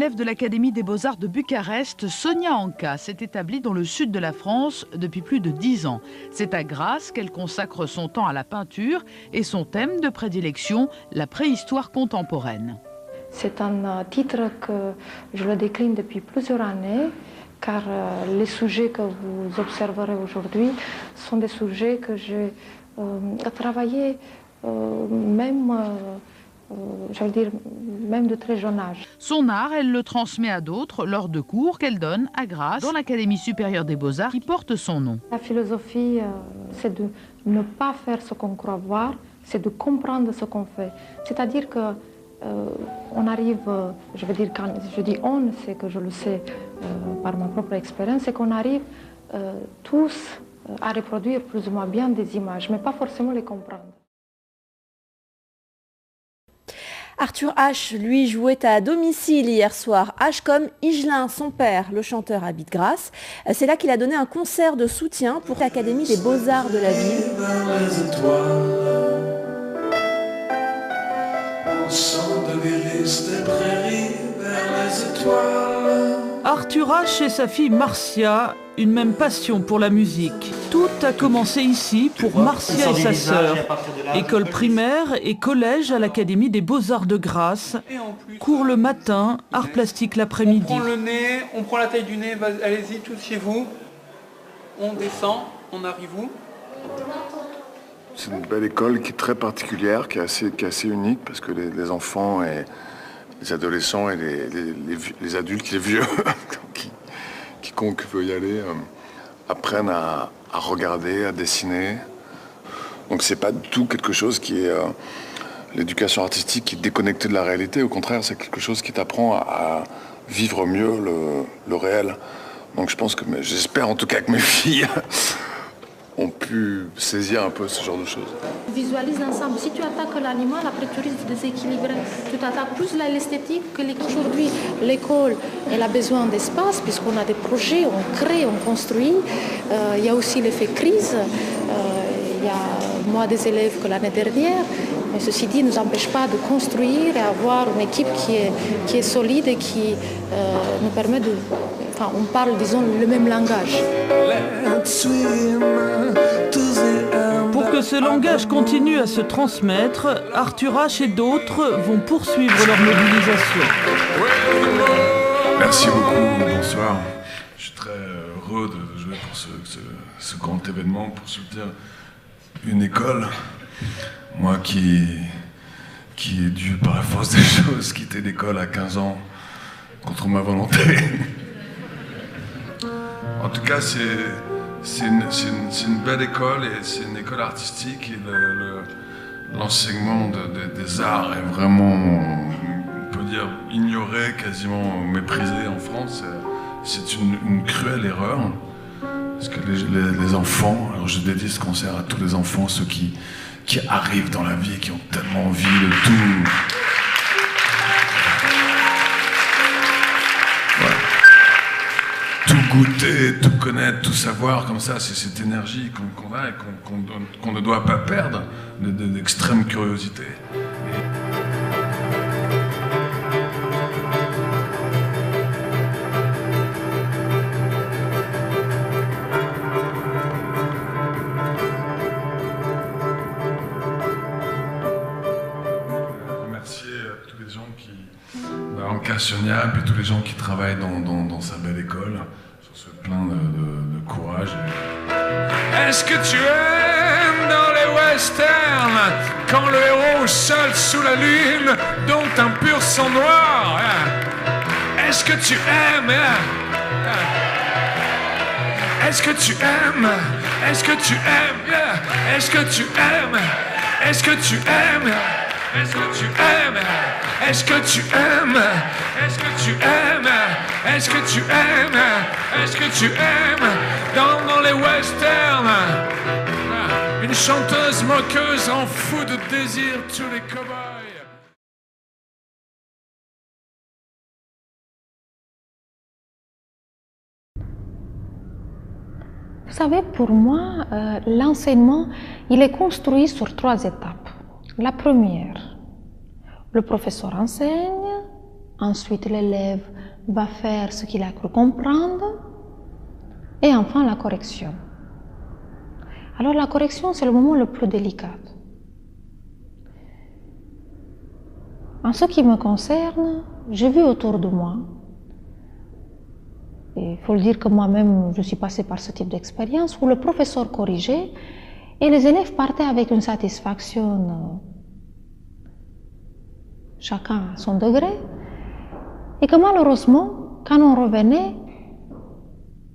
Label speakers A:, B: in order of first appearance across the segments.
A: élève de l'Académie des Beaux-Arts de Bucarest, Sonia Anca s'est établie dans le sud de la France depuis plus de 10 ans. C'est à Grasse qu'elle consacre son temps à la peinture et son thème de prédilection, la préhistoire contemporaine.
B: C'est un titre que je le décline depuis plusieurs années, car les sujets que vous observerez aujourd'hui sont des sujets que j'ai travaillés même de très jeune âge.
A: Son art, elle le transmet à d'autres lors de cours qu'elle donne à Grasse, dans l'Académie supérieure des Beaux-Arts qui porte son nom.
B: La philosophie, c'est de ne pas faire ce qu'on croit voir, c'est de comprendre ce qu'on fait. C'est-à-dire que on arrive, je veux dire, quand je dis on, c'est que je le sais par ma propre expérience, c'est qu'on arrive tous à reproduire plus ou moins bien des images, mais pas forcément les comprendre.
C: Arthur H, lui, jouait à domicile hier soir. H comme Higelin, son père, le chanteur, habite Grasse. C'est là qu'il a donné un concert de soutien pour l'Académie des Beaux-Arts de la ville.
D: Arthur H et sa fille Marcia, une même passion pour la musique. Tout a commencé ici pour Marcia et sa sœur. École primaire et collège à l'Académie des Beaux-Arts de Grasse. Cours le matin, art plastique l'après-midi.
E: On prend le nez, on prend la taille du nez, allez-y tous chez vous. On descend, on arrive où?
F: C'est une belle école qui est très particulière, qui est assez unique, parce que les enfants et les adolescents et les adultes, les vieux, quiconque veut y aller, apprennent à regarder, à dessiner. Donc c'est pas du tout quelque chose qui est l'éducation artistique qui est déconnectée de la réalité. Au contraire, c'est quelque chose qui t'apprend à vivre mieux le réel. Donc je pense que, j'espère en tout cas que mes filles ont pu saisir un peu ce genre de choses.
G: Visualise ensemble. Si tu attaques l'animal, après tu risques de déséquilibrer. Tu t'attaques plus à l'esthétique que aujourd'hui. L'école, elle a besoin d'espace puisqu'on a des projets, on crée, on construit. Il y a aussi l'effet crise. Il y a moins des élèves que l'année dernière. Mais ceci dit, ne nous empêche pas de construire et avoir une équipe qui est solide et qui nous permet de... Enfin, on parle, disons, le même langage.
D: Pour que ce langage continue à se transmettre, Arthur H et d'autres vont poursuivre leur mobilisation.
H: Merci beaucoup, bonsoir. Je suis très heureux de jouer pour ce grand événement, pour soutenir une école. Moi qui ai dû, par la force des choses, quitter l'école à 15 ans, contre ma volonté. En tout cas, c'est une belle école et c'est une école artistique et l'enseignement des arts est vraiment, on peut dire, ignoré, quasiment méprisé en France. C'est une cruelle erreur. Parce que les enfants, alors je dédie ce concert à tous les enfants, ceux qui arrivent dans la vie, qui ont tellement envie de tout. Tout goûter, tout connaître, tout savoir, comme ça, c'est cette énergie qu'on a et qu'on ne doit pas perdre, d'extrême curiosité. Sonia et tous les gens qui travaillent dans sa belle école, sur ce plein de courage.
I: Est-ce que tu aimes dans les westerns quand le héros seul sous la lune dompte un pur sang noir? Est-ce que tu aimes? Est-ce que tu aimes? Est-ce que tu aimes? Est-ce que tu aimes? Est-ce que tu aimes? Est-ce que tu aimes? Est-ce que tu aimes? Est-ce que tu aimes? Est-ce que tu aimes? Est-ce que tu aimes? Dans les westerns, une chanteuse moqueuse en fou de désir tous les cow-boys.
B: Vous savez, pour moi, l'enseignement, il est construit sur 3 étapes. La première, le professeur enseigne, Ensuite, l'élève va faire ce qu'il a cru comprendre. Et enfin, la correction. Alors, la correction, c'est le moment le plus délicat. En ce qui me concerne, j'ai vu autour de moi, et il faut le dire que moi-même, je suis passée par ce type d'expérience, où le professeur corrigeait et les élèves partaient avec une satisfaction, chacun à son degré, et que malheureusement, quand on revenait,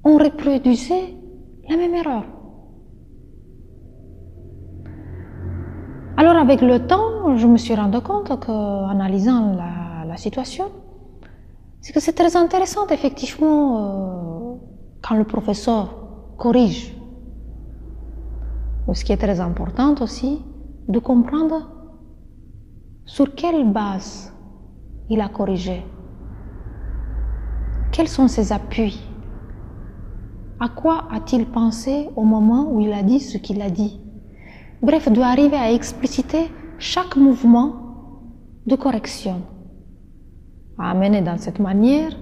B: on reproduisait la même erreur. Alors avec le temps, je me suis rendu compte qu'en analysant la situation, c'est que c'est très intéressant effectivement quand le professeur corrige. Ce qui est très important aussi, de comprendre sur quelle base il a corrigé. Quels sont ses appuis? À quoi a-t-il pensé au moment où il a dit ce qu'il a dit? Bref, doit arriver à expliciter chaque mouvement de correction, à amener dans cette manière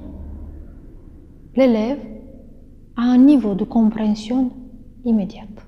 B: l'élève à un niveau de compréhension immédiate.